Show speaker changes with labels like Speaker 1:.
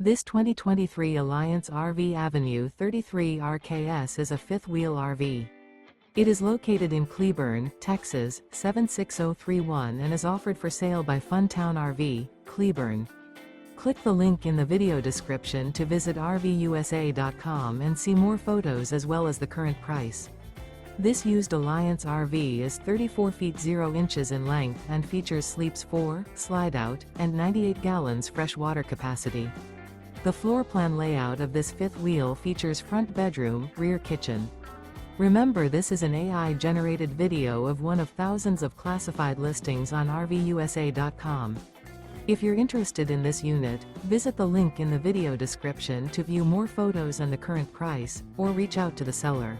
Speaker 1: This 2023 Alliance RV Avenue 33 RKS is a fifth-wheel RV. It is located in Cleburne, Texas, 76031 and is offered for sale by Funtown RV, Cleburne. Click the link in the video description to visit RVUSA.com and see more photos as well as the current price. This used Alliance RV is 34 feet 0 inches in length and features sleeps 4, slide-out, and 98 gallons fresh water capacity. The floor plan layout of this fifth wheel features front bedroom, rear kitchen. Remember, this is an AI-generated video of one of thousands of classified listings on RVUSA.com. If you're interested in this unit, visit the link in the video description to view more photos and the current price, or reach out to the seller.